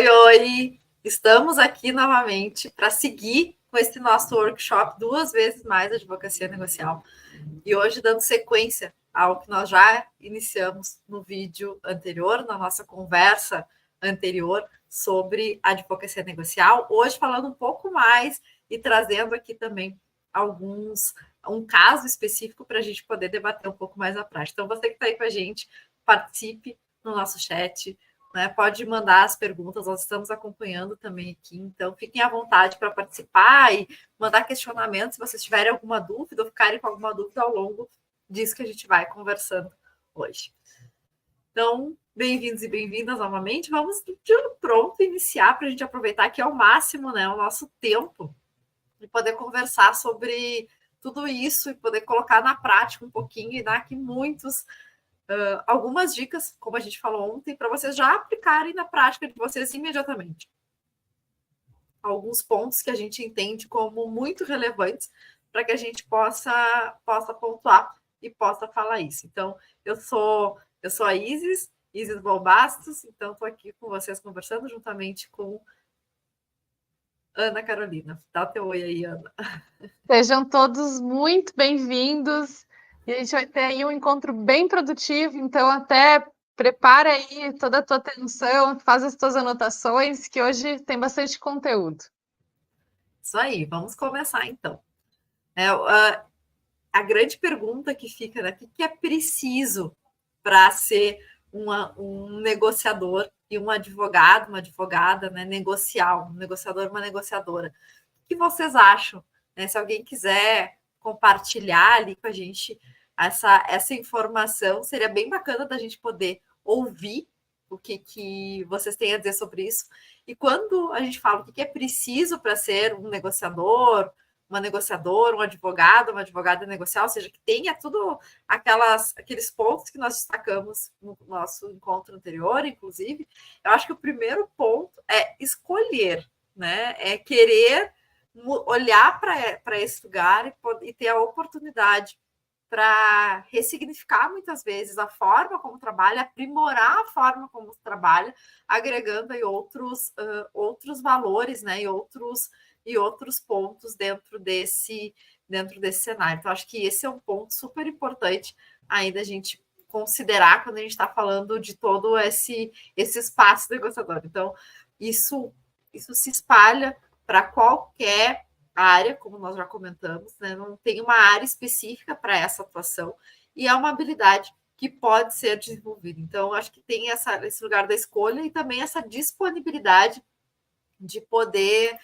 Oi, oi! Estamos aqui novamente para seguir com esse nosso workshop 2 vezes mais advocacia negocial. E hoje dando sequência ao que nós já iniciamos no vídeo anterior, na nossa conversa anterior sobre advocacia negocial. Hoje falando um pouco mais e trazendo aqui também um caso específico para a gente poder debater um pouco mais a prática. Então, você que está aí com a gente, participe no nosso chat, né? Pode mandar as perguntas, nós estamos acompanhando também aqui, então fiquem à vontade para participar e mandar questionamentos se vocês tiverem alguma dúvida ou ficarem com alguma dúvida ao longo disso que a gente vai conversando hoje. Então, bem-vindos e bem-vindas novamente. Vamos de pronto iniciar para a gente aproveitar aqui ao máximo, né, o nosso tempo e poder conversar sobre tudo isso e poder colocar na prática um pouquinho e dar aqui algumas dicas, como a gente falou ontem, para vocês já aplicarem na prática de vocês imediatamente. Alguns pontos que a gente entende como muito relevantes para que a gente possa pontuar e possa falar isso. Então, eu sou a Isis Balbastos, então estou aqui com vocês conversando juntamente com Ana Carolina. Dá teu oi aí, Ana. Sejam todos muito bem-vindos. E a gente vai ter aí um encontro bem produtivo, então até prepara aí toda a tua atenção, faz as tuas anotações, que hoje tem bastante conteúdo. Isso aí, vamos começar então. A grande pergunta que fica, né? O que é preciso para ser um negociador e um advogado, uma advogada, né, negocial, um negociador, uma negociadora. O que vocês acham? Né? Se alguém quiser compartilhar ali com a gente essa informação, seria bem bacana da gente poder ouvir o que vocês têm a dizer sobre isso. E quando a gente fala o que é preciso para ser um negociador, uma negociadora, um advogado, uma advogada negocial, ou seja, que tenha tudo aqueles pontos que nós destacamos no nosso encontro anterior, inclusive, eu acho que o primeiro ponto é escolher, né? É querer olhar para esse lugar e ter a oportunidade para ressignificar muitas vezes a forma como trabalha, aprimorar a forma como trabalha, agregando aí outros valores, né? E outros pontos dentro desse cenário. Então, acho que esse é um ponto super importante ainda a gente considerar quando a gente está falando de todo esse espaço negociador. Então, isso se espalha para qualquer área, como nós já comentamos, né? Não tem uma área específica para essa atuação, e é uma habilidade que pode ser desenvolvida. Então, acho que tem esse lugar da escolha e também essa disponibilidade de poder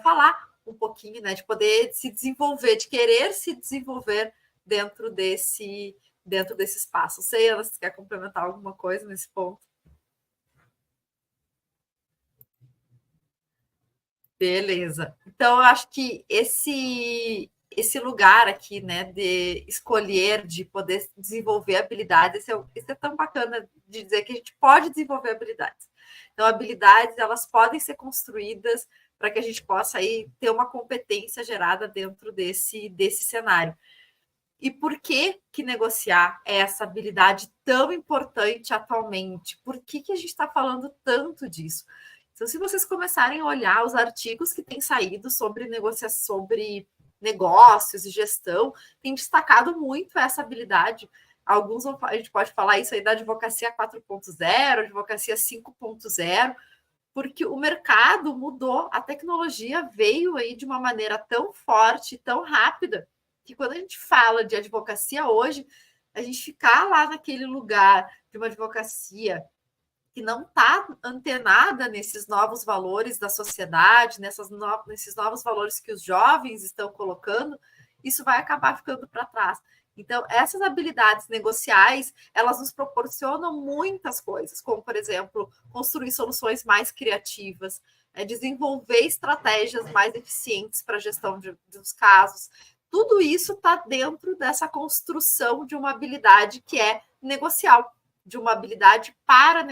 falar um pouquinho, né? De poder se desenvolver, de querer se desenvolver dentro desse espaço. Sei, Ana, se você quer complementar alguma coisa nesse ponto. Beleza. Então, eu acho que esse lugar aqui, né, de escolher, de poder desenvolver habilidades, isso é tão bacana de dizer que a gente pode desenvolver habilidades. Então, habilidades, elas podem ser construídas para que a gente possa aí ter uma competência gerada dentro desse cenário. E por que negociar é essa habilidade tão importante atualmente? Por que a gente está falando tanto disso? Então, se vocês começarem a olhar os artigos que têm saído sobre negociação, sobre negócios e gestão, tem destacado muito essa habilidade. Alguns, a gente pode falar isso aí da advocacia 4.0, advocacia 5.0, porque o mercado mudou, a tecnologia veio aí de uma maneira tão forte, tão rápida, que quando a gente fala de advocacia hoje, a gente ficar lá naquele lugar de uma advocacia que não está antenada nesses novos valores da sociedade, nesses novos valores que os jovens estão colocando, isso vai acabar ficando para trás. Então, essas habilidades negociais, elas nos proporcionam muitas coisas, como, por exemplo, construir soluções mais criativas, desenvolver estratégias mais eficientes para a gestão dos casos. Tudo isso está dentro dessa construção de uma habilidade que é negocial, de uma habilidade para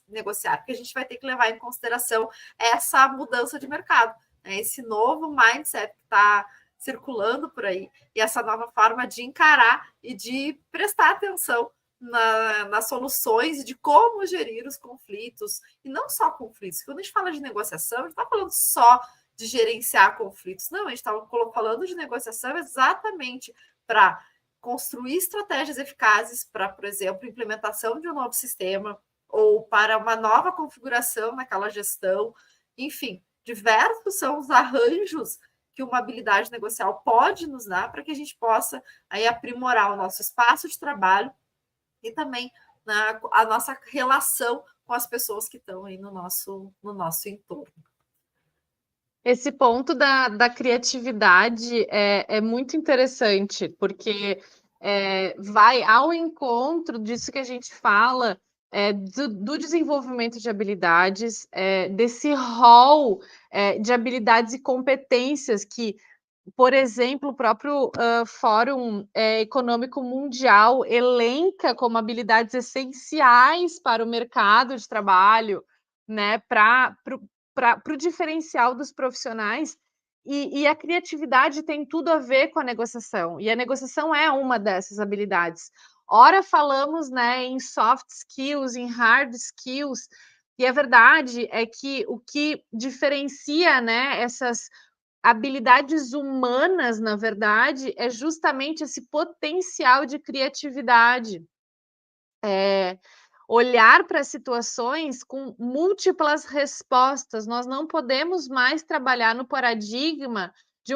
negociar, porque a gente vai ter que levar em consideração essa mudança de mercado, né? Esse novo mindset que está circulando por aí, e essa nova forma de encarar e de prestar atenção nas soluções de como gerir os conflitos, e não só conflitos. Quando a gente fala de negociação, a gente não está falando só de gerenciar conflitos, não, a gente estava falando de negociação exatamente para construir estratégias eficazes para, por exemplo, implementação de um novo sistema ou para uma nova configuração naquela gestão. Enfim, diversos são os arranjos que uma habilidade negocial pode nos dar para que a gente possa aí aprimorar o nosso espaço de trabalho e também a nossa relação com as pessoas que estão aí no nosso entorno. Esse ponto da criatividade é muito interessante, porque vai ao encontro disso que a gente fala, do desenvolvimento de habilidades, desse rol de habilidades e competências que, por exemplo, o próprio Fórum Econômico Mundial elenca como habilidades essenciais para o mercado de trabalho, né, para o diferencial dos profissionais, e a criatividade tem tudo a ver com a negociação, e a negociação é uma dessas habilidades. Ora falamos, né, em soft skills, em hard skills, e a verdade é que o que diferencia, né, essas habilidades humanas, na verdade, é justamente esse potencial de criatividade. Olhar para situações com múltiplas respostas. Nós não podemos mais trabalhar no paradigma de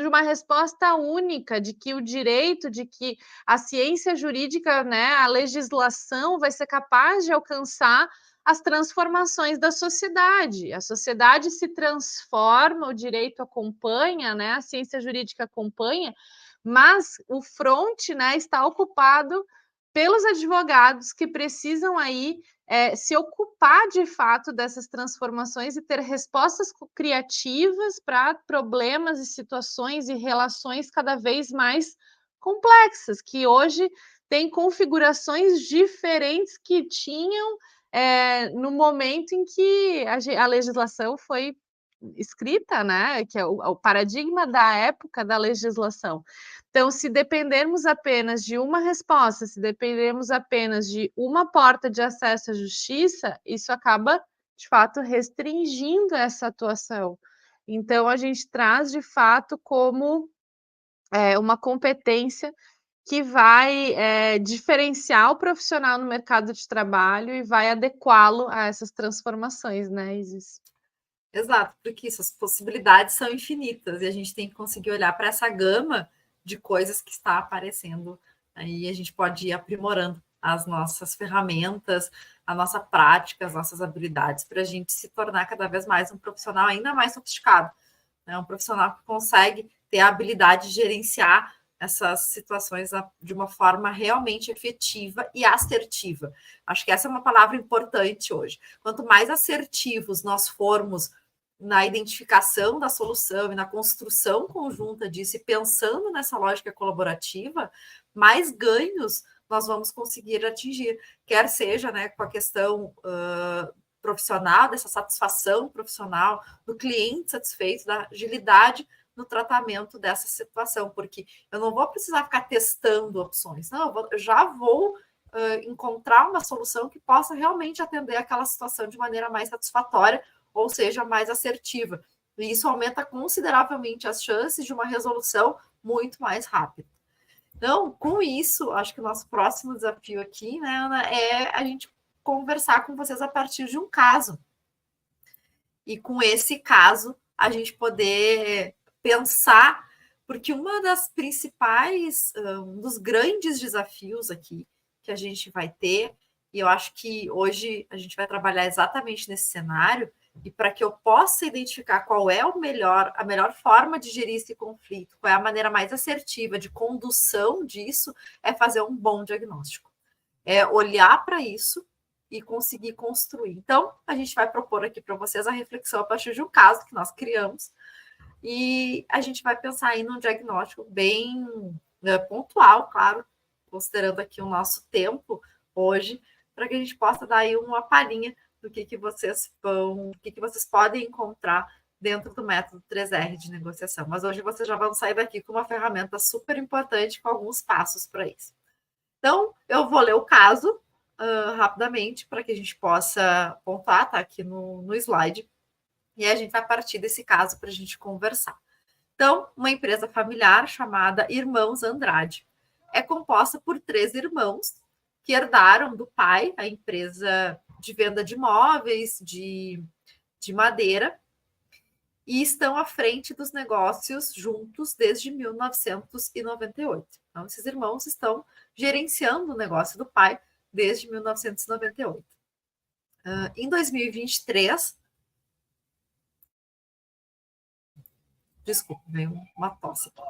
uma resposta única, de que o direito, de que a ciência jurídica, né, a legislação vai ser capaz de alcançar as transformações da sociedade. A sociedade se transforma, o direito acompanha, né, a ciência jurídica acompanha, mas o fronte, né, está ocupado pelos advogados que precisam aí se ocupar de fato dessas transformações e ter respostas criativas para problemas e situações e relações cada vez mais complexas, que hoje têm configurações diferentes que tinham no momento em que a legislação foi escrita, né? Que é o paradigma da época da legislação. Então, se dependermos apenas de uma resposta, se dependermos apenas de uma porta de acesso à justiça, isso acaba, de fato, restringindo essa atuação. Então, a gente traz, de fato, como uma competência que vai diferenciar o profissional no mercado de trabalho e vai adequá-lo a essas transformações, né, Isis? Exato, porque essas possibilidades são infinitas e a gente tem que conseguir olhar para essa gama de coisas que está aparecendo. Aí a gente pode ir aprimorando as nossas ferramentas, a nossa prática, as nossas habilidades, para a gente se tornar cada vez mais um profissional ainda mais sofisticado. Né? Um profissional que consegue ter a habilidade de gerenciar essas situações de uma forma realmente efetiva e assertiva. Acho que essa é uma palavra importante hoje. Quanto mais assertivos nós formos na identificação da solução e na construção conjunta disso, e pensando nessa lógica colaborativa, mais ganhos nós vamos conseguir atingir, quer seja, né, com a questão profissional, dessa satisfação profissional, do cliente satisfeito, da agilidade no tratamento dessa situação, porque eu não vou precisar ficar testando opções, não, eu já vou encontrar uma solução que possa realmente atender aquela situação de maneira mais satisfatória, ou seja, mais assertiva. E isso aumenta consideravelmente as chances de uma resolução muito mais rápida. Então, com isso, acho que o nosso próximo desafio aqui, né, Ana, é a gente conversar com vocês a partir de um caso. E com esse caso, a gente poder pensar, porque uma das principais, um dos grandes desafios aqui que a gente vai ter, e eu acho que hoje a gente vai trabalhar exatamente nesse cenário, e para que eu possa identificar qual é a melhor forma de gerir esse conflito, qual é a maneira mais assertiva de condução disso, é fazer um bom diagnóstico. É olhar para isso e conseguir construir. Então, a gente vai propor aqui para vocês a reflexão a partir de um caso que nós criamos, e a gente vai pensar aí num diagnóstico bem pontual, claro, considerando aqui o nosso tempo hoje, para que a gente possa dar aí uma palhinha do que vocês vão, o que vocês podem encontrar dentro do método 3R de negociação. Mas hoje vocês já vão sair daqui com uma ferramenta super importante, com alguns passos para isso. Então, eu vou ler o caso rapidamente para que a gente possa pontuar, tá aqui no slide, e a gente vai partir desse caso para a gente conversar. Então, uma empresa familiar chamada Irmãos Andrade é composta por 3 irmãos que herdaram do pai a empresa de venda de móveis, de madeira, e estão à frente dos negócios juntos desde 1998. Então, esses irmãos estão gerenciando o negócio do pai desde 1998. Em 2023, desculpa, veio uma tosse aqui.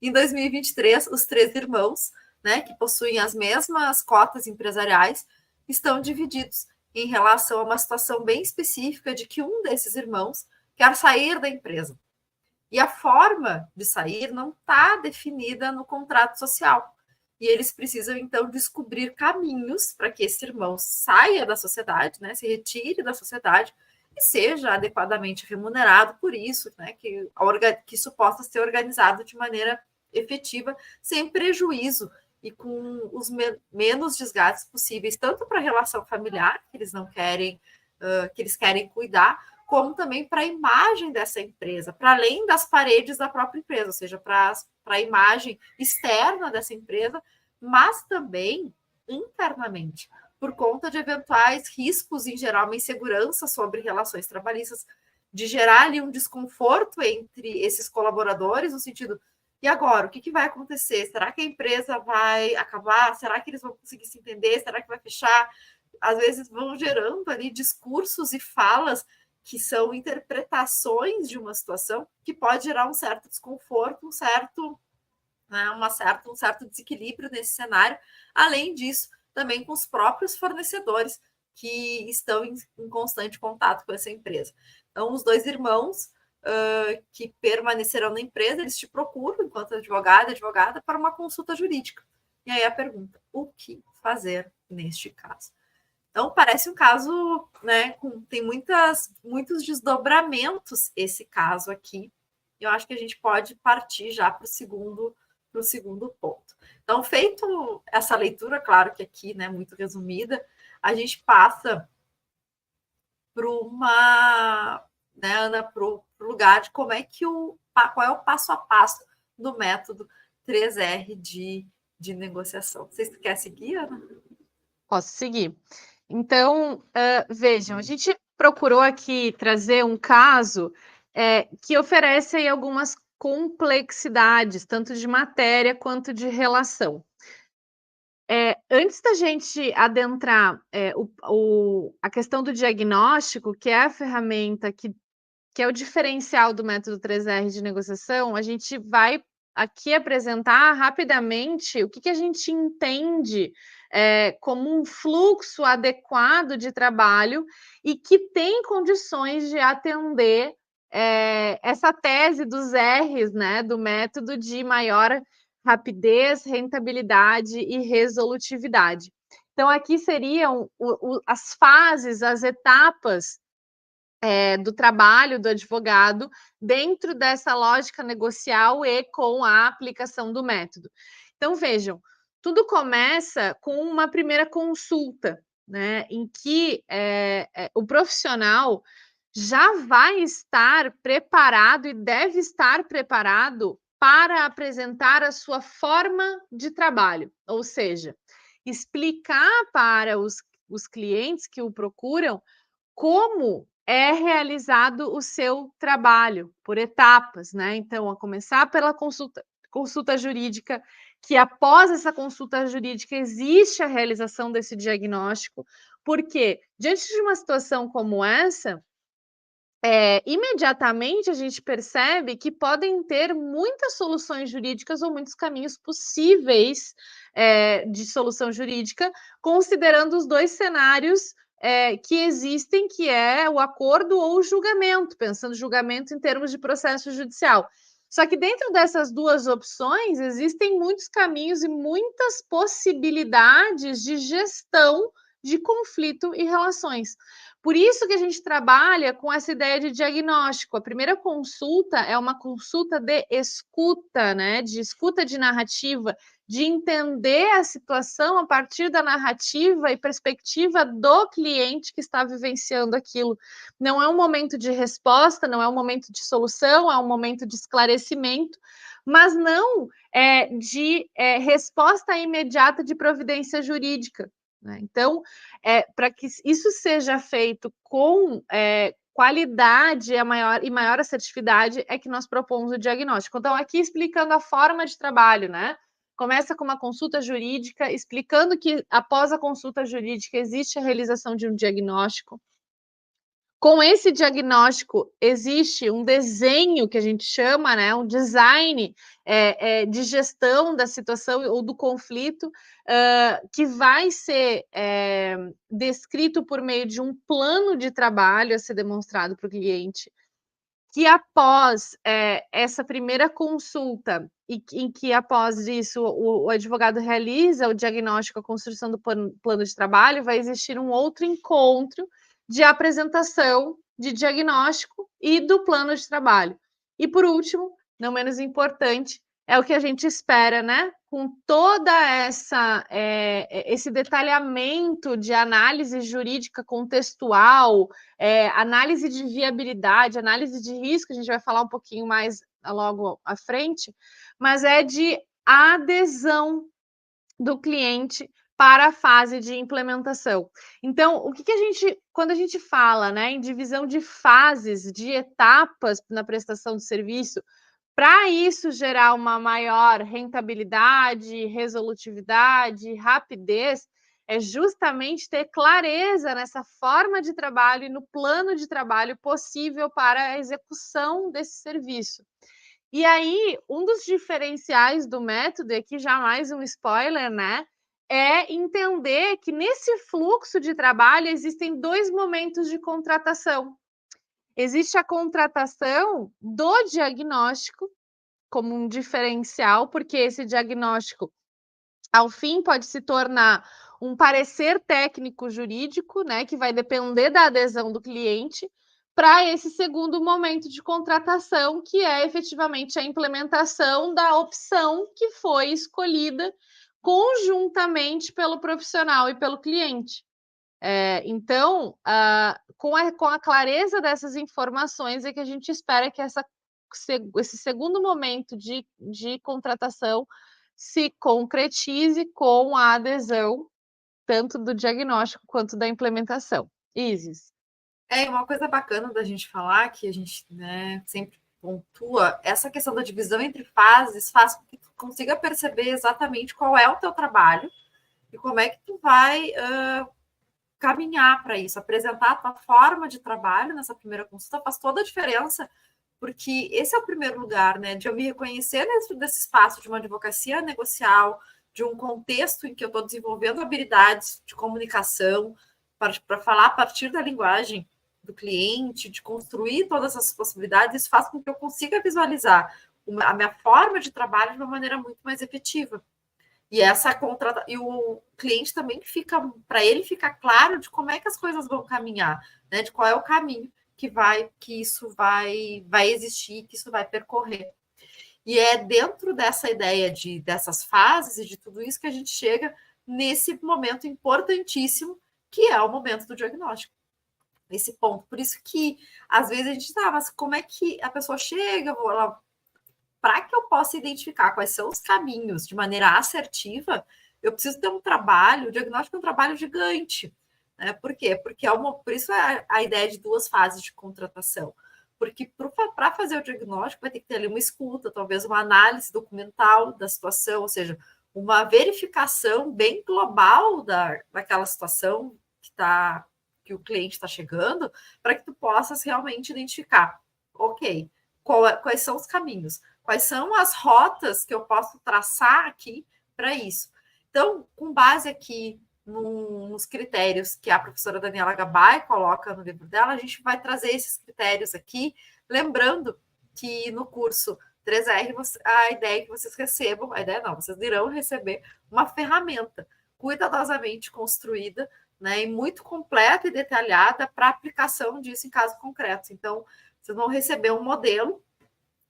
Em 2023, os 3 irmãos, né, que possuem as mesmas cotas empresariais, estão divididos em relação a uma situação bem específica de que um desses irmãos quer sair da empresa. E a forma de sair não está definida no contrato social. E eles precisam, então, descobrir caminhos para que esse irmão saia da sociedade, né, se retire da sociedade e seja adequadamente remunerado por isso, né, que isso possa ser organizado de maneira efetiva, sem prejuízo e com os menos desgastes possíveis, tanto para a relação familiar, que eles não querem, que eles querem cuidar, como também para a imagem dessa empresa, para além das paredes da própria empresa, ou seja, para a imagem externa dessa empresa, mas também internamente, por conta de eventuais riscos em gerar uma insegurança sobre relações trabalhistas, de gerar ali um desconforto entre esses colaboradores, no sentido, e agora, o que vai acontecer? Será que a empresa vai acabar? Será que eles vão conseguir se entender? Será que vai fechar? Às vezes vão gerando ali discursos e falas que são interpretações de uma situação que pode gerar um certo desconforto, um certo desequilíbrio nesse cenário. Além disso, também com os próprios fornecedores que estão em constante contato com essa empresa. Então, os 2 irmãos que permanecerão na empresa, eles te procuram, enquanto advogada, para uma consulta jurídica. E aí a pergunta, o que fazer neste caso? Então, parece um caso, né, tem muitos desdobramentos esse caso aqui. Eu acho que a gente pode partir já para o segundo ponto. Então, feito essa leitura, claro que aqui, né, muito resumida, a gente passa para né, Ana, para o lugar de como é que qual é o passo a passo do método 3R de negociação. Você quer seguir, Ana? Posso seguir. Então, vejam, a gente procurou aqui trazer um caso que oferece aí algumas complexidades, tanto de matéria quanto de relação. Antes da gente adentrar a questão do diagnóstico, que é a ferramenta que é o diferencial do método 3R de negociação, a gente vai aqui apresentar rapidamente o que a gente entende como um fluxo adequado de trabalho e que tem condições de atender essa tese dos R's, né, do método de maior rapidez, rentabilidade e resolutividade. Então, aqui seriam as fases, as etapas do trabalho do advogado dentro dessa lógica negocial e com a aplicação do método. Então, vejam, tudo começa com uma primeira consulta, né, em que o profissional já vai estar preparado e deve estar preparado para apresentar a sua forma de trabalho, ou seja, explicar para os clientes que o procuram como é realizado o seu trabalho por etapas, né? Então, a começar pela consulta jurídica, que após essa consulta jurídica existe a realização desse diagnóstico, porque diante de uma situação como essa, imediatamente a gente percebe que podem ter muitas soluções jurídicas ou muitos caminhos possíveis de solução jurídica, considerando os 2 cenários que existem, que é o acordo ou o julgamento, pensando julgamento em termos de processo judicial. Só que dentro dessas 2 opções, existem muitos caminhos e muitas possibilidades de gestão de conflito e relações. Por isso que a gente trabalha com essa ideia de diagnóstico. A primeira consulta é uma consulta de escuta, né? De escuta de narrativa, de entender a situação a partir da narrativa e perspectiva do cliente que está vivenciando aquilo. Não é um momento de resposta, não é um momento de solução, é um momento de esclarecimento, mas não de resposta imediata de providência jurídica. Né? Então, para que isso seja feito com qualidade e maior assertividade, é que nós propomos o diagnóstico. Então, aqui explicando a forma de trabalho, né? Começa com uma consulta jurídica, explicando que após a consulta jurídica existe a realização de um diagnóstico. Com esse diagnóstico, existe um desenho que a gente chama, né, um design de gestão da situação ou do conflito, que vai ser descrito por meio de um plano de trabalho a ser demonstrado para o cliente, que após essa primeira consulta, em que após isso o advogado realiza o diagnóstico, a construção do plano de trabalho, vai existir um outro encontro de apresentação de diagnóstico e do plano de trabalho. E por último, não menos importante, é o que a gente espera, né? Com toda esse detalhamento de análise jurídica contextual, análise de viabilidade, análise de risco, a gente vai falar um pouquinho mais logo à frente, mas é de adesão do cliente para a fase de implementação. Então, o que a gente, quando a gente fala, né, em divisão de fases, de etapas na prestação de serviço, para isso gerar uma maior rentabilidade, resolutividade, rapidez, é justamente ter clareza nessa forma de trabalho e no plano de trabalho possível para a execução desse serviço. E aí, um dos diferenciais do método, e aqui já mais um spoiler, né? É entender que nesse fluxo de trabalho existem 2 momentos de contratação. Existe a contratação do diagnóstico, como um diferencial, porque esse diagnóstico, ao fim, pode se tornar um parecer técnico jurídico, né, que vai depender da adesão do cliente, para esse segundo momento de contratação, que é efetivamente a implementação da opção que foi escolhida conjuntamente pelo profissional e pelo cliente. Então, com a clareza dessas informações, é que a gente espera que esse segundo momento de contratação se concretize com a adesão tanto do diagnóstico quanto da implementação. Isis. Uma coisa bacana da gente falar, que a gente, né, sempre pontua, essa questão da divisão entre fases faz com que tu consiga perceber exatamente qual é o teu trabalho e como é que tu vai caminhar para isso, apresentar a tua forma de trabalho nessa primeira consulta faz toda a diferença, porque esse é o primeiro lugar, né, de eu me reconhecer dentro desse espaço de uma advocacia negocial, de um contexto em que eu estou desenvolvendo habilidades de comunicação para falar a partir da linguagem do cliente, de construir todas essas possibilidades. Isso faz com que eu consiga visualizar a minha forma de trabalho de uma maneira muito mais efetiva. E o cliente também fica, para ele ficar claro de como é que as coisas vão caminhar, né? De qual é o caminho que isso vai existir, que isso vai percorrer. E é dentro dessa ideia dessas fases e de tudo isso que a gente chega nesse momento importantíssimo, que é o momento do diagnóstico. Esse ponto. Por isso que, às vezes, a gente mas como é que a pessoa chega, para que eu possa identificar quais são os caminhos de maneira assertiva, eu preciso ter um trabalho, o diagnóstico é um trabalho gigante. Né? Por quê? Porque por isso é a ideia de 2 fases de contratação. Porque para fazer o diagnóstico vai ter que ter ali uma escuta, talvez uma análise documental da situação, ou seja, uma verificação bem global daquela situação que o cliente está chegando, para que tu possas realmente identificar, ok, quais são os caminhos, quais são as rotas que eu posso traçar aqui para isso. Então, com base aqui nos critérios que a professora Daniela Gabay coloca no livro dela, a gente vai trazer esses critérios aqui, lembrando que no curso 3R, a ideia é que vocês recebam, a ideia não, vocês irão receber uma ferramenta cuidadosamente construída né, e muito completa e detalhada para aplicação disso em casos concretos. Então, vocês vão receber um modelo,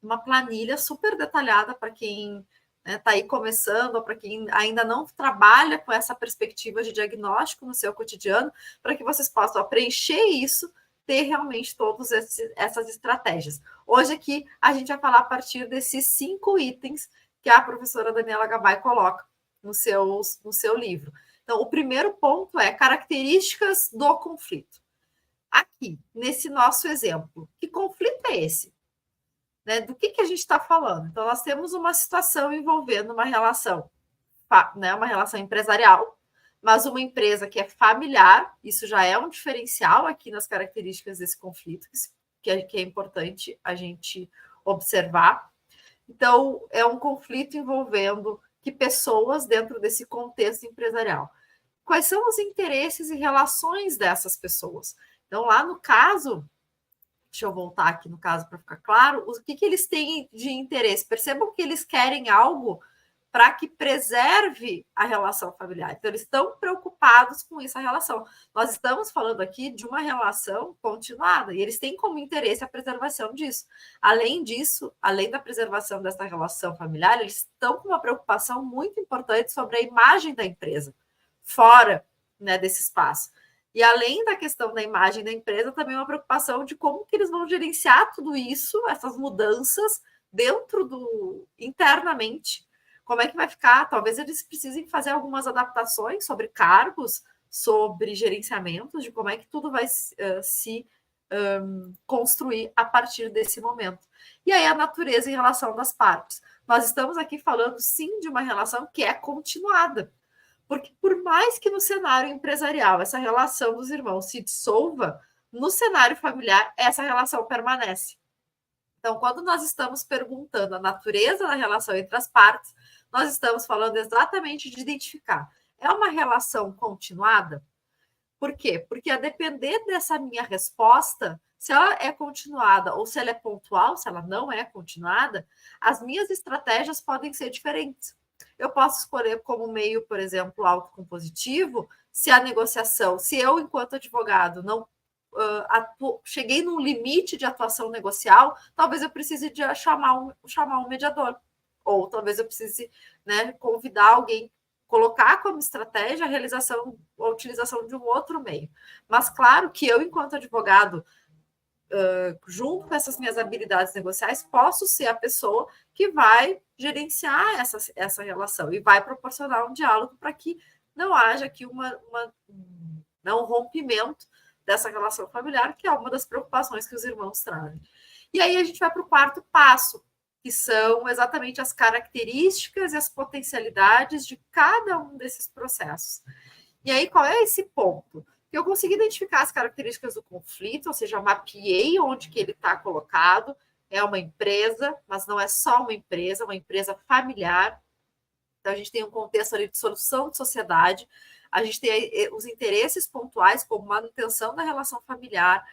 uma planilha super detalhada para quem está aí começando, ou para quem ainda não trabalha com essa perspectiva de diagnóstico no seu cotidiano, para que vocês possam preencher isso, ter realmente todas essas estratégias. Hoje aqui a gente vai falar a partir desses 5 itens que a professora Daniela Gabay coloca no seu livro. Então, o primeiro ponto é características do conflito. Aqui, nesse nosso exemplo, que conflito é esse? Né, do que a gente está falando? Então, nós temos uma situação envolvendo uma relação, né, uma relação empresarial, mas uma empresa que é familiar, isso já é um diferencial aqui nas características desse conflito, que é importante a gente observar. Então, é um conflito envolvendo que pessoas dentro desse contexto empresarial. Quais são os interesses e relações dessas pessoas? Então, lá no caso, deixa eu voltar aqui no caso para ficar claro, o que eles têm de interesse? Percebam que eles querem algo para que preserve a relação familiar. Então, eles estão preocupados com essa relação. Nós estamos falando aqui de uma relação continuada, e eles têm como interesse a preservação disso. Além disso, além da preservação dessa relação familiar, eles estão com uma preocupação muito importante sobre a imagem da empresa, fora, né, desse espaço. E além da questão da imagem da empresa, também uma preocupação de como que eles vão gerenciar tudo isso, essas mudanças internamente. Como é que vai ficar? Talvez eles precisem fazer algumas adaptações sobre cargos, sobre gerenciamentos, de como é que tudo vai se construir a partir desse momento. E aí a natureza em relação das partes. Nós estamos aqui falando, sim, de uma relação que é continuada. Porque por mais que no cenário empresarial essa relação dos irmãos se dissolva, no cenário familiar essa relação permanece. Então, quando nós estamos perguntando a natureza da relação entre as partes, nós estamos falando exatamente de identificar. É uma relação continuada? Por quê? Porque a depender dessa minha resposta, se ela é continuada ou se ela é pontual, se ela não é continuada, as minhas estratégias podem ser diferentes. Eu posso escolher como meio, por exemplo, autocompositivo, se a negociação, se eu, enquanto advogado, não cheguei num limite de atuação negocial, talvez eu precise de chamar um mediador. Ou talvez eu precise, né, convidar alguém, colocar como estratégia a realização, a utilização de um outro meio. Mas claro que eu, enquanto advogado, junto com essas minhas habilidades negociais, posso ser a pessoa que vai gerenciar essa relação e vai proporcionar um diálogo para que não haja aqui um rompimento dessa relação familiar, que é uma das preocupações que os irmãos trazem. E aí a gente vai para o quarto passo, que são exatamente as características e as potencialidades de cada um desses processos. E aí, qual é esse ponto? Eu consegui identificar as características do conflito, ou seja, mapeei onde que ele está colocado. É uma empresa, mas não é só uma empresa familiar. Então, a gente tem um contexto ali de solução de sociedade, a gente tem os interesses pontuais, como manutenção da relação familiar,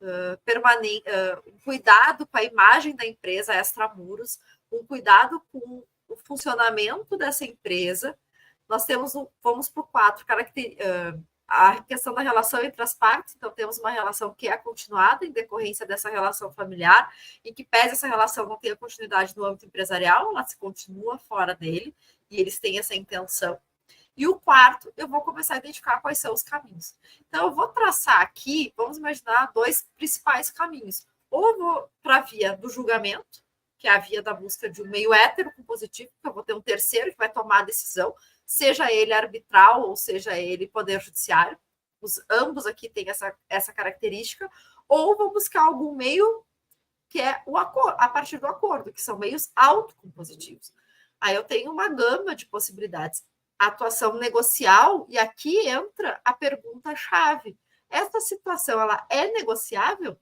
um cuidado com a imagem da empresa extramuros, um cuidado com o funcionamento dessa empresa. Nós temos, vamos para o 4, a questão da relação entre as partes. Então, temos uma relação que é continuada em decorrência dessa relação familiar, e que pese essa relação não tenha continuidade no âmbito empresarial, ela se continua fora dele, e eles têm essa intenção. E o 4, eu vou começar a identificar quais são os caminhos. Então, eu vou traçar aqui, vamos imaginar, 2 principais caminhos. Ou eu vou para a via do julgamento, que é a via da busca de um meio heterocompositivo, que eu vou ter um terceiro que vai tomar a decisão, seja ele arbitral ou seja ele poder judiciário. Ambos aqui têm essa característica. Ou vou buscar algum meio que é o acordo, a partir do acordo, que são meios autocompositivos. Aí eu tenho uma gama de possibilidades. A atuação negocial, e aqui entra a pergunta-chave. Essa situação, ela é negociável?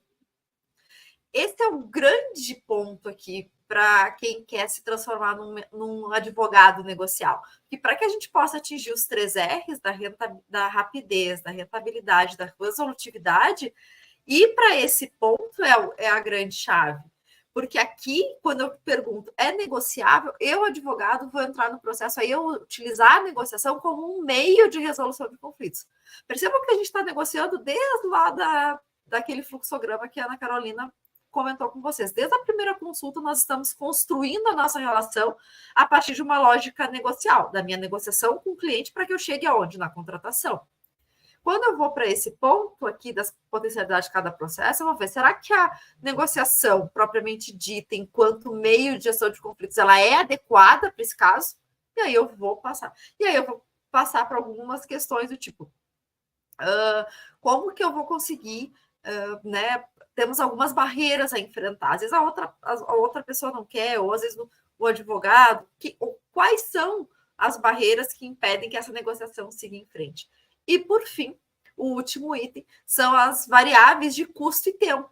Esse é um grande ponto aqui para quem quer se transformar num advogado negocial. E para que a gente possa atingir os 3 R's da rapidez, da rentabilidade, da resolutividade, e para esse ponto é a grande chave. Porque aqui, quando eu pergunto, é negociável? Eu, advogado, vou entrar no processo aí, eu utilizar a negociação como um meio de resolução de conflitos. Percebam que a gente está negociando desde lá daquele fluxograma que a Ana Carolina comentou com vocês. Desde a primeira consulta, nós estamos construindo a nossa relação a partir de uma lógica negocial, da minha negociação com o cliente, para que eu chegue aonde? Na contratação. Quando eu vou para esse ponto aqui das potencialidades de cada processo, eu vou ver, será que a negociação propriamente dita, enquanto meio de gestão de conflitos, ela é adequada para esse caso? E aí eu vou passar. E aí eu vou passar para algumas questões do tipo, como que eu vou conseguir, né? Temos algumas barreiras a enfrentar. Às vezes a outra pessoa não quer, ou às vezes o advogado. Quais são as barreiras que impedem que essa negociação siga em frente? E, por fim, o último item são as variáveis de custo e tempo.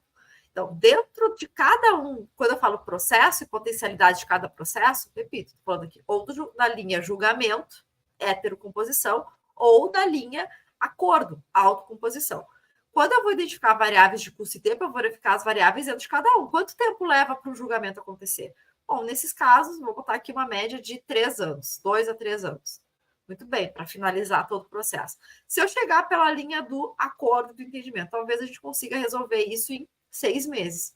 Então, dentro de cada um, quando eu falo processo e potencialidade de cada processo, repito, estou falando aqui, ou da linha julgamento, heterocomposição, ou da linha acordo, autocomposição. Quando eu vou identificar variáveis de custo e tempo, eu vou verificar as variáveis dentro de cada um. Quanto tempo leva para o julgamento acontecer? Bom, nesses casos, vou botar aqui uma média de 3 anos, 2 a 3 anos. Muito bem, para finalizar todo o processo. Se eu chegar pela linha do acordo, do entendimento, talvez a gente consiga resolver isso em 6 meses.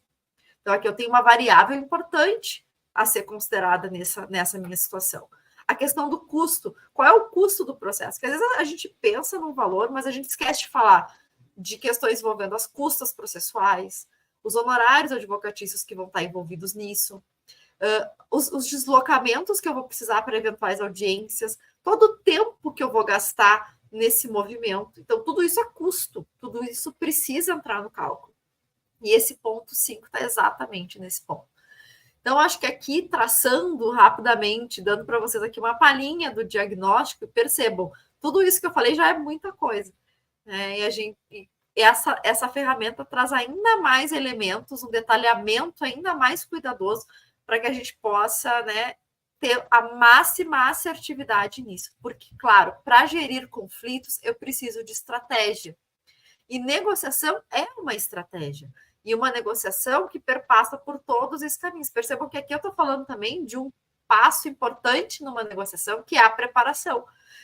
Então, aqui eu tenho uma variável importante a ser considerada nessa minha situação. A questão do custo. Qual é o custo do processo? Porque às vezes a gente pensa num valor, mas a gente esquece de falar de questões envolvendo as custas processuais, os honorários advocatícios que vão estar envolvidos nisso, os deslocamentos que eu vou precisar para eventuais audiências, todo o tempo que eu vou gastar nesse movimento. Então, tudo isso é custo, tudo isso precisa entrar no cálculo. E esse ponto 5 está exatamente nesse ponto. Então, acho que aqui, traçando rapidamente, dando para vocês aqui uma palhinha do diagnóstico, percebam, tudo isso que eu falei já é muita coisa. Né? E essa ferramenta traz ainda mais elementos, um detalhamento ainda mais cuidadoso para que a gente possa, né, ter a máxima assertividade nisso. Porque, claro, para gerir conflitos, eu preciso de estratégia. E negociação é uma estratégia. E uma negociação que perpassa por todos esses caminhos. Percebam que aqui eu estou falando também de um passo importante numa negociação, que é a preparação.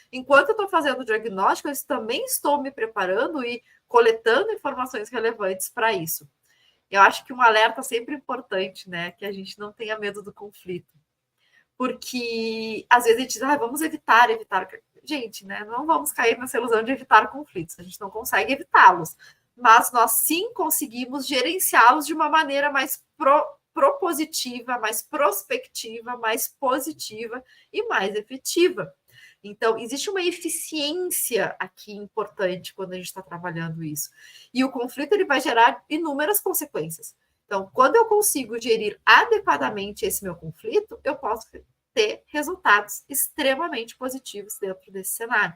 Enquanto eu estou fazendo o diagnóstico, eu também estou me preparando e coletando informações relevantes para isso. Eu acho que um alerta sempre importante, né? Que a gente não tenha medo do conflito. Porque às vezes a gente diz, vamos evitar. Gente, né? Não vamos cair nessa ilusão de evitar conflitos. A gente não consegue evitá-los. Mas nós sim conseguimos gerenciá-los de uma maneira mais propositiva, mais prospectiva, mais positiva e mais efetiva. Então, existe uma eficiência aqui importante quando a gente está trabalhando isso. E o conflito ele vai gerar inúmeras consequências. Então, quando eu consigo gerir adequadamente esse meu conflito, eu posso ter resultados extremamente positivos dentro desse cenário.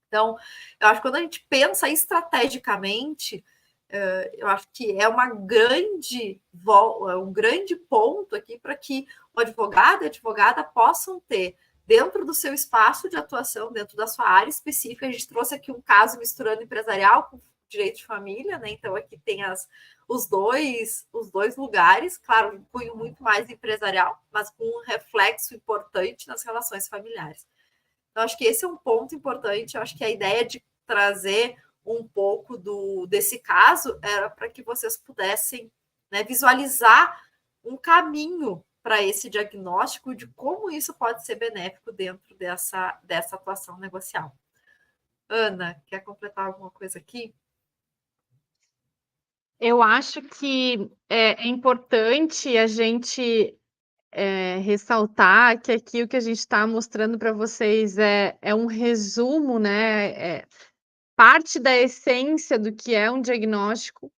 Então, eu acho que quando a gente pensa estrategicamente, eu acho que é um grande ponto aqui para que o advogado e a advogada possam ter, dentro do seu espaço de atuação, dentro da sua área específica. A gente trouxe aqui um caso misturando empresarial com direito de família, né? Então, aqui tem os dois lugares, claro, um cunho muito mais empresarial, mas com um reflexo importante nas relações familiares. Então, acho que esse é um ponto importante. Eu acho que a ideia de trazer um pouco desse caso era para que vocês pudessem, né, visualizar um caminho para esse diagnóstico de como isso pode ser benéfico dentro dessa atuação negocial. Ana, quer completar alguma coisa aqui? Eu acho que é importante a gente ressaltar que aqui o que a gente está mostrando para vocês é um resumo, né? Parte da essência do que é um diagnóstico,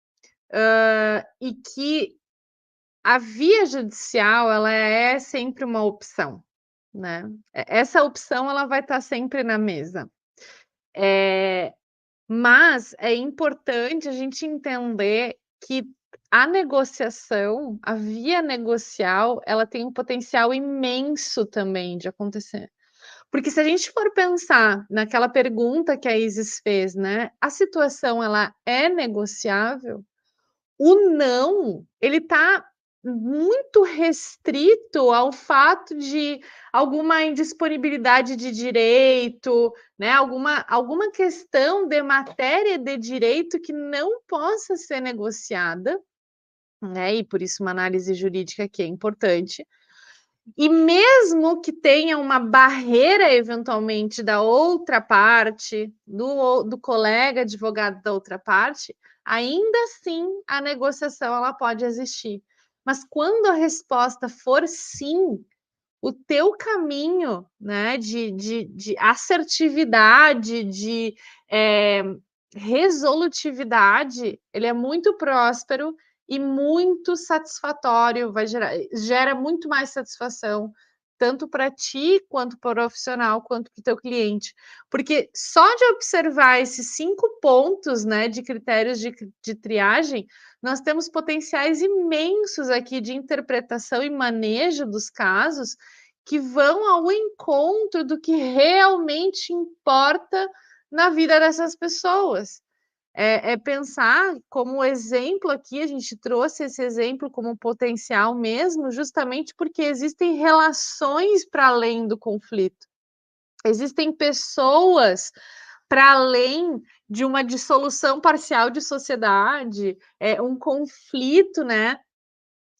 e que a via judicial ela é sempre uma opção, né? Essa opção ela vai estar sempre na mesa. Mas é importante a gente entender que a negociação, a via negocial, ela tem um potencial imenso também de acontecer. Porque se a gente for pensar naquela pergunta que a Isis fez, né? A situação ela é negociável? O não, ele está muito restrito ao fato de alguma indisponibilidade de direito, né? Alguma questão de matéria de direito que não possa ser negociada, né? E por isso uma análise jurídica que é importante. E mesmo que tenha uma barreira, eventualmente, da outra parte, do colega advogado da outra parte, ainda assim a negociação ela pode existir. Mas quando a resposta for sim, o teu caminho, né, de assertividade, de resolutividade, ele é muito próspero e muito satisfatório, gera muito mais satisfação, tanto para ti, quanto para o profissional, quanto para o teu cliente. Porque só de observar esses 5 pontos, né, de critérios de triagem, nós temos potenciais imensos aqui de interpretação e manejo dos casos que vão ao encontro do que realmente importa na vida dessas pessoas. É pensar como exemplo aqui, a gente trouxe esse exemplo como potencial mesmo, justamente porque existem relações para além do conflito. Existem pessoas para além de uma dissolução parcial de sociedade, um conflito, né,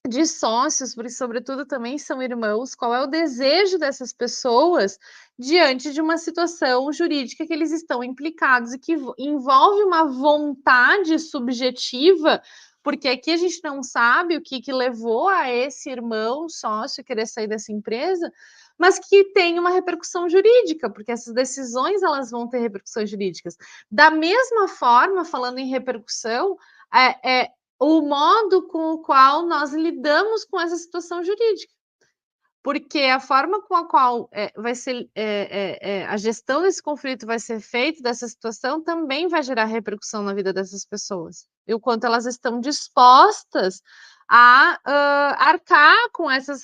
de sócios, porque sobretudo também são irmãos, qual é o desejo dessas pessoas diante de uma situação jurídica que eles estão implicados e que envolve uma vontade subjetiva, porque aqui a gente não sabe o que levou a esse irmão sócio querer sair dessa empresa, mas que tem uma repercussão jurídica, porque essas decisões elas vão ter repercussões jurídicas. Da mesma forma, falando em repercussão, o modo com o qual nós lidamos com essa situação jurídica. Porque a forma com a qual vai ser a gestão desse conflito vai ser feita, dessa situação, também vai gerar repercussão na vida dessas pessoas. E o quanto elas estão dispostas a arcar com essas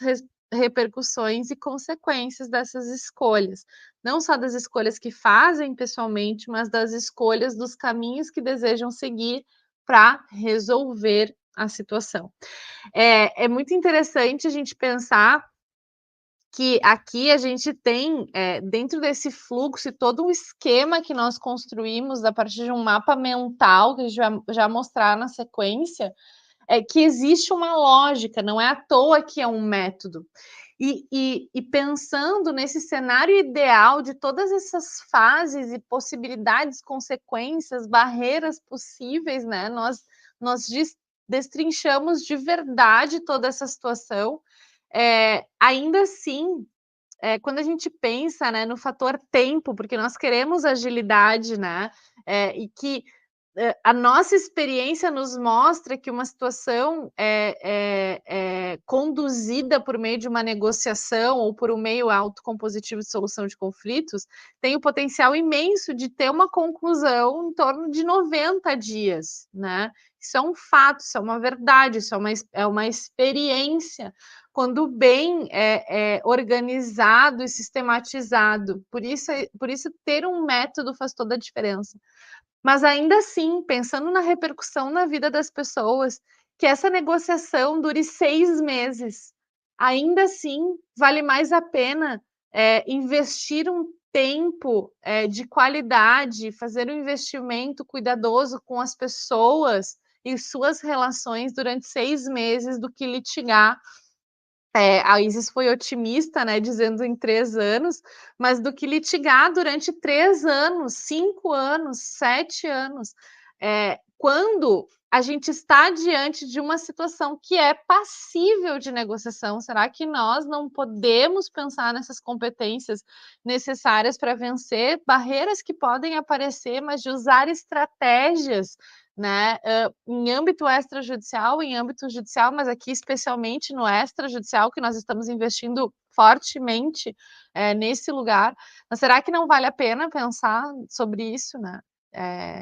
repercussões e consequências dessas escolhas. Não só das escolhas que fazem pessoalmente, mas das escolhas dos caminhos que desejam seguir para resolver a situação. É muito interessante a gente pensar que aqui a gente tem, dentro desse fluxo, todo um esquema que nós construímos a partir de um mapa mental, que a gente vai já mostrar na sequência, que existe uma lógica, não é à toa que é um método. E pensando nesse cenário ideal de todas essas fases e possibilidades, consequências, barreiras possíveis, né? Nós destrinchamos de verdade toda essa situação. Ainda assim, quando a gente pensa, né, no fator tempo, porque nós queremos agilidade, né? E que a nossa experiência nos mostra que uma situação conduzida por meio de uma negociação ou por um meio autocompositivo de solução de conflitos tem o potencial imenso de ter uma conclusão em torno de 90 dias, né? Isso é um fato, isso é uma verdade, isso é uma experiência, quando bem organizado e sistematizado. Por isso ter um método faz toda a diferença. Mas ainda assim, pensando na repercussão na vida das pessoas, que essa negociação dure 6 meses, ainda assim vale mais a pena investir um tempo de qualidade, fazer um investimento cuidadoso com as pessoas e suas relações durante 6 meses do que litigar. A Isis foi otimista, né, dizendo em 3 anos, mas do que litigar durante 3 anos, 5 anos, 7 anos, quando a gente está diante de uma situação que é passível de negociação, será que nós não podemos pensar nessas competências necessárias para vencer barreiras que podem aparecer, mas de usar estratégias, né, em âmbito extrajudicial, em âmbito judicial, mas aqui especialmente no extrajudicial, que nós estamos investindo fortemente nesse lugar. Mas será que não vale a pena pensar sobre isso, né?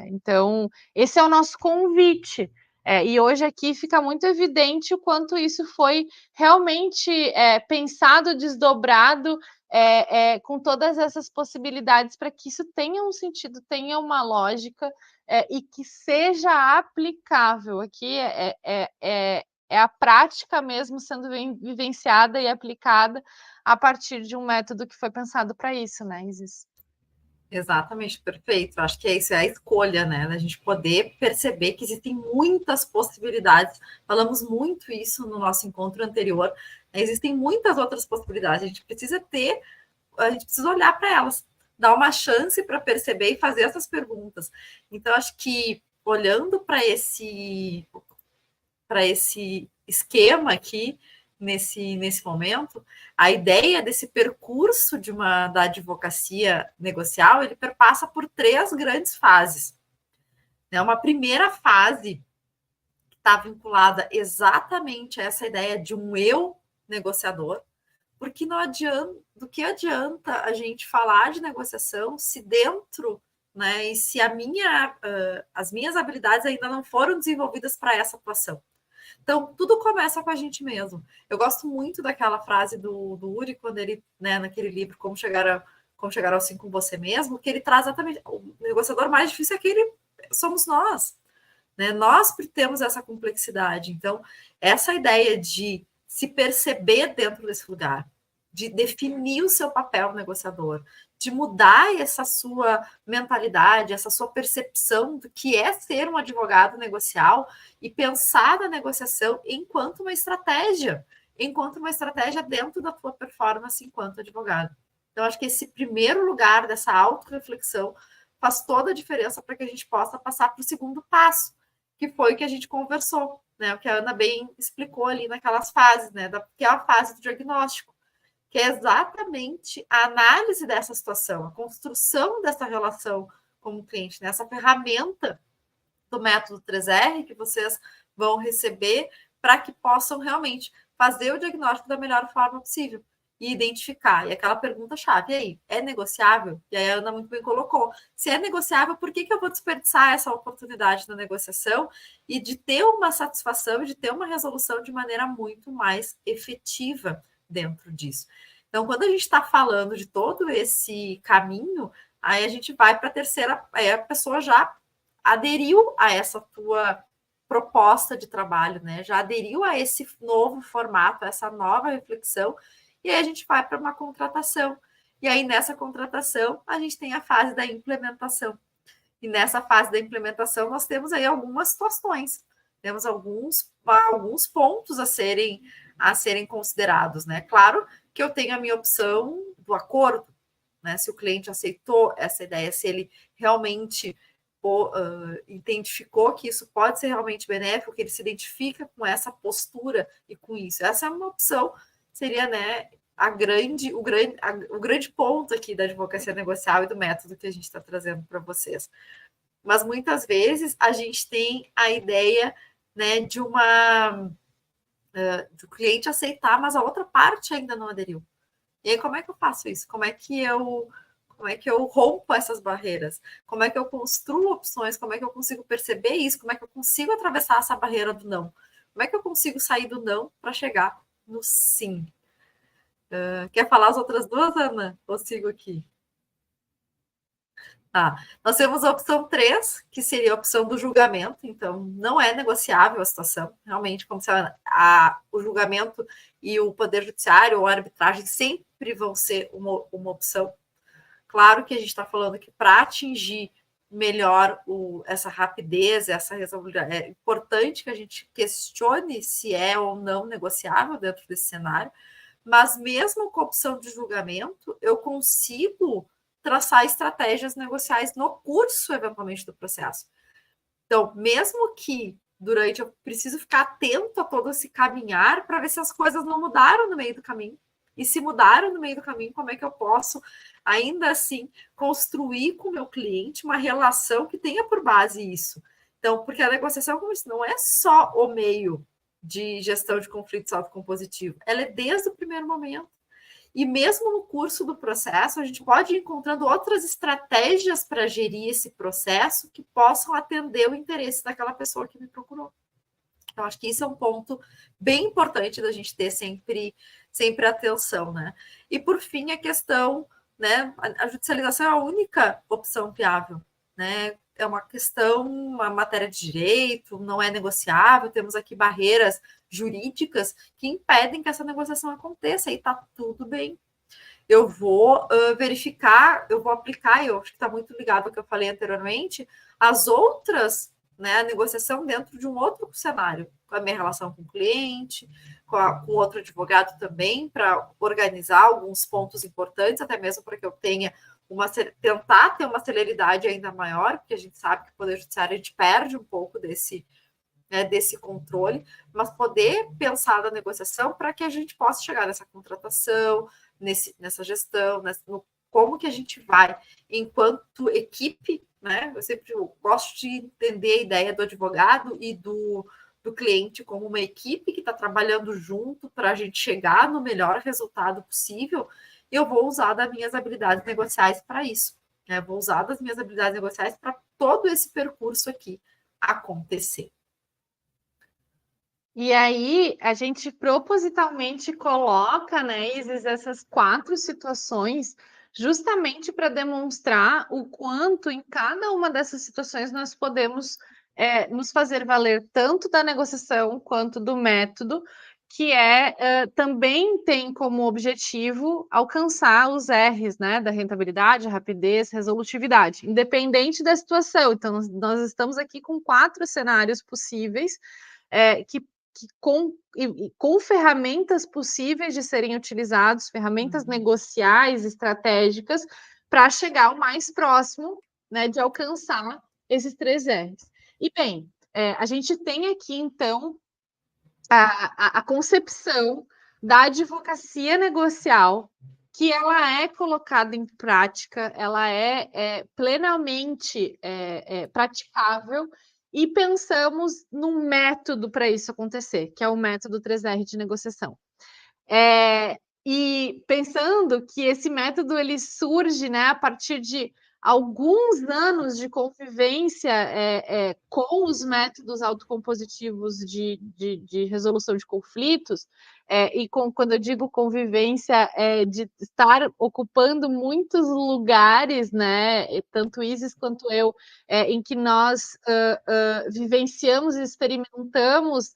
Então, esse é o nosso convite. E hoje aqui fica muito evidente o quanto isso foi realmente pensado, desdobrado, com todas essas possibilidades para que isso tenha um sentido, tenha uma lógica, e que seja aplicável. Aqui é a prática mesmo sendo vivenciada e aplicada a partir de um método que foi pensado para isso, né, Isis? Exatamente, perfeito. Acho que é isso, é a escolha, né? Da gente poder perceber que existem muitas possibilidades. Falamos muito isso no nosso encontro anterior. Existem muitas outras possibilidades. A gente precisa olhar para elas, dar uma chance para perceber e fazer essas perguntas. Então, acho que olhando para esse esquema aqui, nesse momento, a ideia desse percurso da advocacia negocial, ele perpassa por 3 grandes fases. Uma primeira fase que está vinculada exatamente a essa ideia de um eu negociador, porque não adianta, do que adianta a gente falar de negociação se dentro, né, e se as minhas habilidades ainda não foram desenvolvidas para essa atuação. Então, tudo começa com a gente mesmo. Eu gosto muito daquela frase do Uri, quando ele, né, naquele livro, Como Chegar ao Sim com Você Mesmo, que ele traz exatamente o negociador mais difícil é aquele somos nós. Né? Nós temos essa complexidade. Então, essa ideia de se perceber dentro desse lugar, de definir o seu papel negociador, de mudar essa sua mentalidade, essa sua percepção do que é ser um advogado negocial e pensar na negociação enquanto uma estratégia dentro da tua performance enquanto advogado. Então, acho que esse primeiro lugar dessa autorreflexão faz toda a diferença para que a gente possa passar para o segundo passo, que foi o que a gente conversou, né? O que a Ana bem explicou ali naquelas fases, né? Que é a fase do diagnóstico, que é exatamente a análise dessa situação, a construção dessa relação com o cliente, né? Essa ferramenta do método 3R que vocês vão receber para que possam realmente fazer o diagnóstico da melhor forma possível e identificar. E aquela pergunta-chave, e aí, é negociável? E aí a Ana muito bem colocou. Se é negociável, por que eu vou desperdiçar essa oportunidade na negociação e de ter uma satisfação, de ter uma resolução de maneira muito mais efetiva dentro disso? Então, quando a gente está falando de todo esse caminho, aí a gente vai para a terceira, aí a pessoa já aderiu a essa tua proposta de trabalho, né? Já aderiu a esse novo formato, a essa nova reflexão, e aí a gente vai para uma contratação. E aí, nessa contratação, a gente tem a fase da implementação. E nessa fase da implementação, nós temos aí algumas situações, temos alguns pontos a serem considerados, né? Claro que eu tenho a minha opção do acordo, né? Se o cliente aceitou essa ideia, se ele realmente identificou que isso pode ser realmente benéfico, que ele se identifica com essa postura e com isso. Essa é uma opção, seria, né, o grande ponto aqui da advocacia negocial e do método que a gente está trazendo para vocês. Mas muitas vezes a gente tem a ideia, né, de o cliente aceitar, mas a outra parte ainda não aderiu. E aí, como é que eu faço isso? Como é que eu rompo essas barreiras? Como é que eu construo opções? Como é que eu consigo perceber isso? Como é que eu consigo atravessar essa barreira do não? Como é que eu consigo sair do não para chegar no sim? Quer falar as outras duas, Ana? Ou sigo aqui? Nós temos a opção 3, que seria a opção do julgamento, então não é negociável a situação, realmente, como se o julgamento e o poder judiciário ou a arbitragem sempre vão ser uma opção. Claro que a gente está falando que para atingir melhor essa rapidez, essa resolução, é importante que a gente questione se é ou não negociável dentro desse cenário, mas mesmo com a opção de julgamento, eu consigo traçar estratégias negociais no curso, eventualmente, do processo. Então, mesmo que durante eu preciso ficar atento a todo esse caminhar para ver se as coisas não mudaram no meio do caminho. E se mudaram no meio do caminho, como é que eu posso, ainda assim, construir com o meu cliente uma relação que tenha por base isso? Então, porque a negociação, como isso, não é só o meio de gestão de conflitos autocompositivos, ela é desde o primeiro momento. E mesmo no curso do processo, a gente pode ir encontrando outras estratégias para gerir esse processo que possam atender o interesse daquela pessoa que me procurou. Então, acho que isso é um ponto bem importante da gente ter sempre atenção, né? E, por fim, a questão, né? A judicialização é a única opção viável, né? É uma questão, uma matéria de direito, não é negociável, temos aqui barreiras jurídicas que impedem que essa negociação aconteça, e está tudo bem. Eu vou verificar, eu vou aplicar, eu acho que está muito ligado ao que eu falei anteriormente, as outras, né, a negociação dentro de um outro cenário, com a minha relação com o cliente, com outro advogado também, para organizar alguns pontos importantes, até mesmo para que eu tenha tentar ter uma celeridade ainda maior, porque a gente sabe que o Poder Judiciário a gente perde um pouco desse controle, mas poder pensar na negociação para que a gente possa chegar nessa contratação, nessa gestão, no como que a gente vai, enquanto equipe, né? Eu sempre gosto de entender a ideia do advogado e do cliente como uma equipe que está trabalhando junto para a gente chegar no melhor resultado possível. E eu vou usar das minhas habilidades negociais para isso. Né? Vou usar das minhas habilidades negociais para todo esse percurso aqui acontecer. E aí, a gente propositalmente coloca, né, Isis, essas 4 situações justamente para demonstrar o quanto em cada uma dessas situações nós podemos nos fazer valer tanto da negociação quanto do método, que também tem como objetivo alcançar os R's, né, da rentabilidade, rapidez, resolutividade, independente da situação. Então, nós estamos aqui com 4 cenários possíveis que com ferramentas possíveis de serem utilizados, ferramentas negociais, estratégicas, para chegar o mais próximo, né, de alcançar esses 3 R's. E bem, a gente tem aqui, então, a concepção da advocacia negocial, que ela é colocada em prática, ela é plenamente praticável, e pensamos num método para isso acontecer, que é o método 3R de negociação. E pensando que esse método ele surge, né, a partir de alguns anos de convivência com os métodos autocompositivos de resolução de conflitos, quando eu digo convivência, de estar ocupando muitos lugares, né, tanto Isis quanto eu, em que nós vivenciamos e experimentamos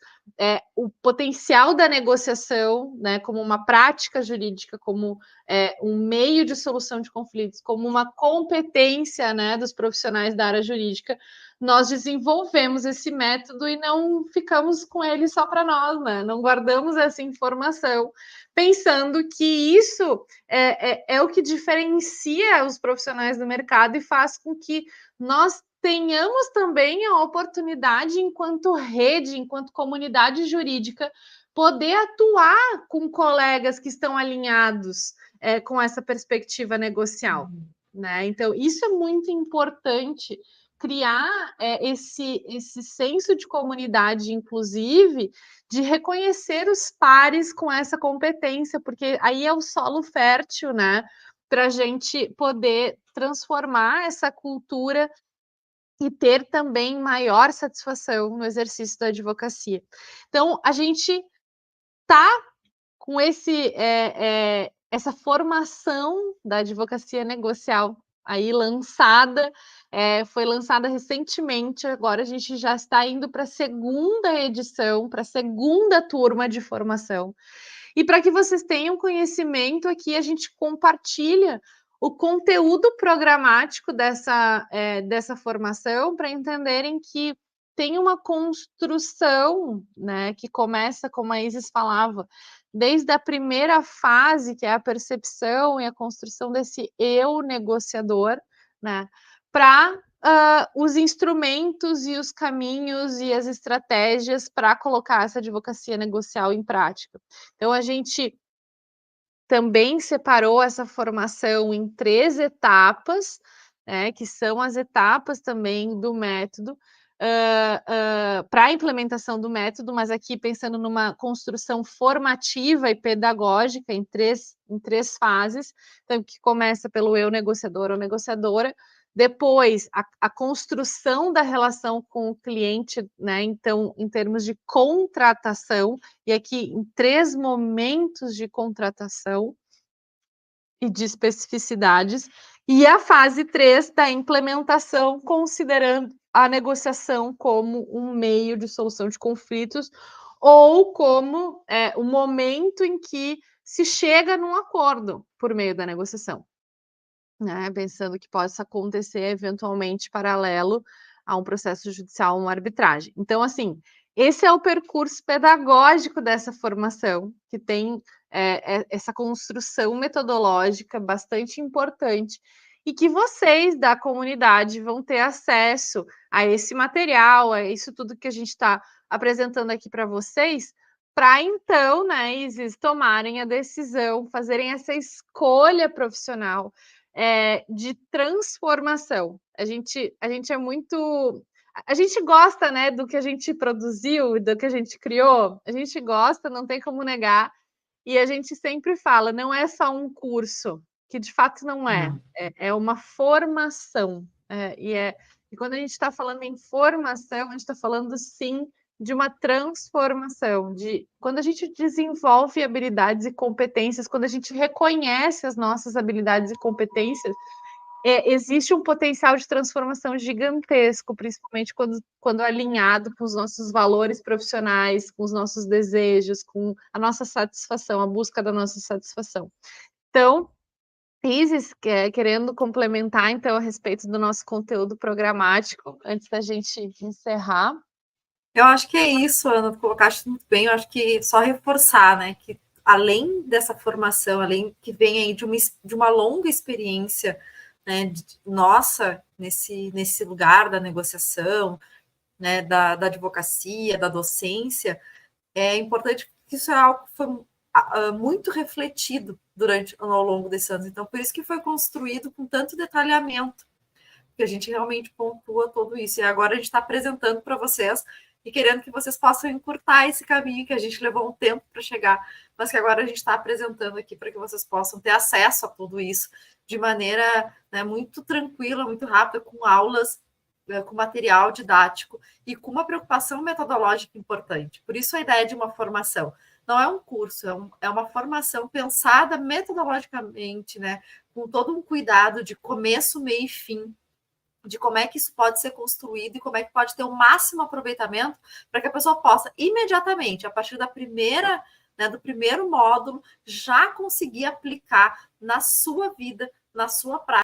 o potencial da negociação, né, como uma prática jurídica, como um meio de solução de conflitos, como uma competência, né, dos profissionais da área jurídica, nós desenvolvemos esse método e não ficamos com ele só para nós, né? Não guardamos essa informação, pensando que isso é o que diferencia os profissionais do mercado e faz com que nós tenhamos também a oportunidade, enquanto rede, enquanto comunidade jurídica, poder atuar com colegas que estão alinhados com essa perspectiva negocial. Né? Então, isso é muito importante, criar esse senso de comunidade, inclusive, de reconhecer os pares com essa competência, porque aí é o solo fértil, né, para a gente poder transformar essa cultura e ter também maior satisfação no exercício da advocacia. Então, a gente está com essa formação da advocacia negocial aí lançada, foi lançada recentemente, agora a gente já está indo para a segunda edição, para a segunda turma de formação. E para que vocês tenham conhecimento, aqui a gente compartilha o conteúdo programático dessa formação, para entenderem que tem uma construção, né, que começa, como a Isis falava, desde a primeira fase, que é a percepção e a construção desse eu negociador, né, para os instrumentos e os caminhos e as estratégias para colocar essa advocacia negocial em prática. Então, a gente também separou essa formação em 3 etapas, né, que são as etapas também do método, para a implementação do método, mas aqui pensando numa construção formativa e pedagógica em três fases, então, que começa pelo eu negociador ou negociadora, depois a construção da relação com o cliente, né, então, em termos de contratação, e aqui em 3 momentos de contratação e de especificidades, e a fase 3 da implementação, considerando a negociação como um meio de solução de conflitos, ou como o momento em que se chega num acordo por meio da negociação, né? Pensando que possa acontecer eventualmente paralelo a um processo judicial, uma arbitragem. Então, assim, esse é o percurso pedagógico dessa formação, que tem essa construção metodológica bastante importante e que vocês da comunidade vão ter acesso a esse material, a isso tudo que a gente está apresentando aqui para vocês, para então, né, Isis, tomarem a decisão, fazerem essa escolha profissional de transformação. A gente é muito. A gente gosta, né, do que a gente produziu, do que a gente criou. A gente gosta, não tem como negar. E a gente sempre fala, não é só um curso, que de fato não é. É uma formação. E quando a gente está falando em formação, a gente está falando sim de uma transformação, de quando a gente desenvolve habilidades e competências, quando a gente reconhece as nossas habilidades e competências, existe um potencial de transformação gigantesco, principalmente quando alinhado com os nossos valores profissionais, com os nossos desejos, com a nossa satisfação, a busca da nossa satisfação. Então, Isis, querendo complementar, então, a respeito do nosso conteúdo programático, antes da gente encerrar. Eu acho que é isso, Ana, colocaste muito bem. Eu acho que só reforçar, né, que além dessa formação, além que vem aí de uma longa experiência, né, nossa, nesse lugar da negociação, né, da advocacia, da docência, é importante que isso é algo que foi muito refletido ao longo desses anos. Então, por isso que foi construído com tanto detalhamento, que a gente realmente pontua tudo isso. E agora a gente está apresentando para vocês e querendo que vocês possam encurtar esse caminho que a gente levou um tempo para chegar, mas que agora a gente está apresentando aqui para que vocês possam ter acesso a tudo isso de maneira, né, muito tranquila, muito rápida, com aulas, com material didático e com uma preocupação metodológica importante. Por isso a ideia de uma formação. Não é um curso, é uma formação pensada metodologicamente, né, com todo um cuidado de começo, meio e fim, de como é que isso pode ser construído e como é que pode ter o máximo aproveitamento para que a pessoa possa imediatamente, a partir da primeira, né, do primeiro módulo, já conseguir aplicar na sua vida, na sua prática.